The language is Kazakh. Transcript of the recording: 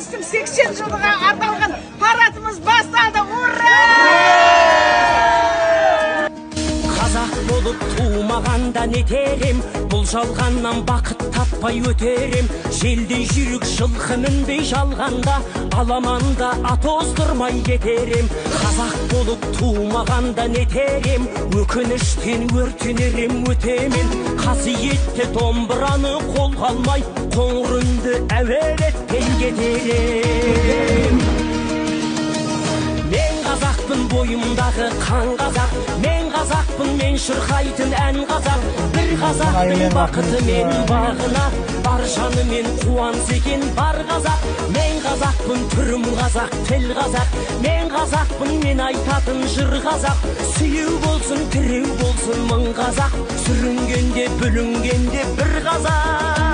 80 жылға арналған парадымыз басталды. Ура! Қазақ болып туымағанда нетерем, бұл жалғаннан бақыт таппай өтерем. Желдей жүрік жылқы мінбей жалғанда, аламанда ат оздырмай кетерем. Қазақ болып туымағанда нетерем, өкініштен өртенерем өтемен. Қасиетті домбыраны қолға алмай, қоңыр үнді әуелетпен кетерем. Мен қазақпын, бойымдағы қан қазақ. Мен қазақпын, мен шырқайтын ән қазақ. Бір қазақтың бақыты мен бағына, бар жанымен қуанса екен бар қазақ. Мен қазақпын, түрім қазақ, тіл қазақ. Мен қазақпын, мен айтатын жыр қазақ. Сүйеу болсын, тіреу болсын мың қазақ. Сүрінгенде, бүлінгенде бір қазақ.